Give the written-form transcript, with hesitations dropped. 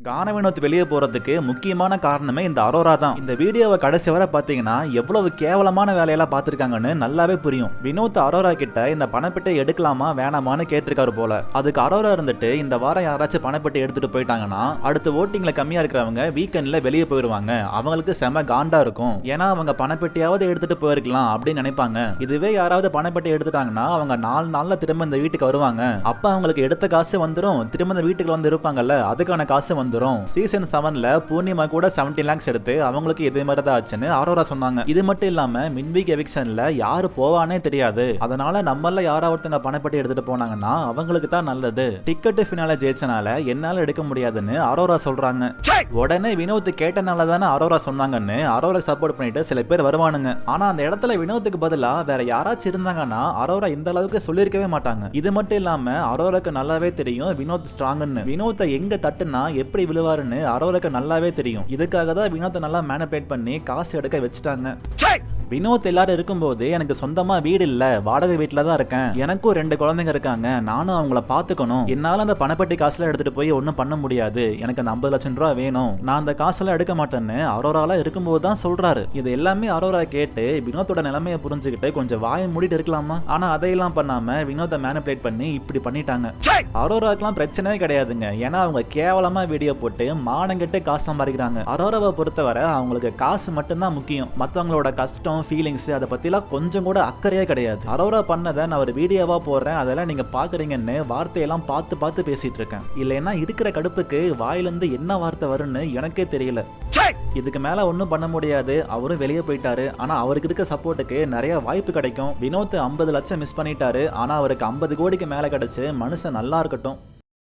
கான வினோத் வெளியே போறதுக்கு முக்கியமான காரணமே இந்த அரோரா தான். இந்த வீடியோவை கடைசி வரை பாத்தீங்கன்னா எவ்வளவு கேவலமான வேலையெல்லாம் பார்த்திருக்காங்கன்னு நல்லாவே புரியும். வினோத் அரோரா கிட்ட இந்த பணப்பெட்டை எடுக்கலாமா வேணாமான்னு கேட்டிருக்காரு போல. அதுக்கு அரோரா இருந்துட்டு இந்த வாரம் யாராச்சும் பணப்பெட்டை எடுத்துட்டு போயிட்டாங்கன்னா அடுத்த ஓட்டிங்ல கம்மியா இருக்கிறவங்க வீக்கெண்ட்ல வெளியே போயிருவாங்க. அவங்களுக்கு செம காண்டா இருக்கும். ஏன்னா அவங்க பணப்பெட்டியாவது எடுத்துட்டு போயிருக்கலாம் அப்படின்னு நினைப்பாங்க. இதுவே யாராவது பணப்பெட்டை எடுத்துட்டாங்கன்னா அவங்க 4 நாள்ல திரும்ப இந்த வீட்டுக்கு வருவாங்க. அப்ப அவங்களுக்கு எடுத்த காசு வந்துடும். திரும்ப இந்த வீட்டுக்கு வந்து இருப்பாங்கல்ல, அதுக்கான காசு வந்துரும். சீசன் 7ல பூர்ணிமா கூட 70 lakhs எடுத்து அவங்களுக்கு இதே மாதிரி தான் ஆச்சுன்னு அரோரா சொன்னாங்க. இது மட்டும் இல்லாம மிட்வீக் எவிக்ஷன்ல யாரு போவானே தெரியாது. அதனால நம்மள யாரா ஒருத்தங்க பணப்பட்டி எடுத்துட்டு போனாங்கன்னா அவங்களுக்கு தான் நல்லது. டிக்கெட் ஃபினால ஜெயிச்சனால என்னால எடுக்க முடியாதுன்னு அரோரா சொல்றாங்க. உடனே வினோத் கேட்டனால தானே அரோரா சொன்னாங்கன்னு அரோரா சப்போர்ட் பண்ணிட்டு சில பேர் வருவானுங்க. ஆனா அந்த இடத்துல வினோத்துக்கு பதிலா வேற யாராச்சும் இருந்தாங்கன்னா அரோரா இந்த அளவுக்கு சொல்லிருக்கவே மாட்டாங்க. இது மட்டும் இல்லாம அரோராக்கு நல்லாவே தெரியும் வினோத் ஸ்ட்ராங்னு. வினோத்தை எங்க தட்டுனா எப்படி விழுவாருன்னு அரோராக்கு நல்லாவே தெரியும். இதுக்காக தான் வினோத்தை நல்லா மேனிபுலேட் பண்ணி காசு எடுக்க வச்சுட்டாங்க. வினோத் எல்லாரும் இருக்கும்போது எனக்கு சொந்தமா வீடு இல்ல, வாடகை வீட்டுல தான் இருக்கேன். எனக்கும் 2 குழந்தைங்க இருக்காங்க. நானும் அவங்கள பாத்துக்கணும். என்னால அந்த பணப்பட்டி காசுல எடுத்துட்டு போய் ஒன்னும் பண்ண முடியாது. எனக்கு அந்த 50 லட்சம் ரூபாய் வேணும். நான் அந்த காசுல எடுக்க மாட்டேன்னு அரோரால இருக்கும்போது தான் சொல்றாரு. இது எல்லாமே அரோரா கேட்டு வினோத்தோட நிலைமையை புரிஞ்சுக்கிட்டு கொஞ்சம் வாயை மூடிட்டு இருக்கலாமா? ஆனா அதையெல்லாம் பண்ணாம வினோத்தை மேனிபுலேட் பண்ணி இப்படி பண்ணிட்டாங்க. அரோராக்கெல்லாம் பிரச்சனையே கிடையாதுங்க. ஏன்னா அவங்க கேவலமா வீடியோ போட்டு மானங்கிட்டு காசு சம்பாதிக்கிறாங்க. அரோராவை பொறுத்தவரை அவங்களுக்கு காசு மட்டும்தான் முக்கியம். மத்தவங்களோட கஷ்டம் ஃபீலிங்ஸ் அதை பத்திலாம் கொஞ்சம் கூட அக்கறையே கிடையாது. அரோரா பண்ணதை நான் ஒரு வீடியோவா போடுறேன், அதெல்லாம் நீங்க பாக்குறீங்கன்னு வார்த்தையெல்லாம் பார்த்து பேசிட்டு இருக்கேன். இல்லைன்னா இருக்கிற கடுப்புக்கு வாயிலிருந்து என்ன வார்த்தை வரும்னு எனக்கே தெரியல. இதுக்கு மேல ஒன்னும் பண்ண முடியாது. அவரும் வெளியே போயிட்டாரு. ஆனா அவருக்கு இருக்க சப்போர்ட்டுக்கு நிறைய வாய்ப்பு கிடைக்கும். வினோத் 50 லட்சம் மிஸ் பண்ணிட்டாரு. ஆனா அவருக்கு 50 கோடிக்கு மேல கிடைச்சு மனுஷன் நல்லா இருக்கட்டும்.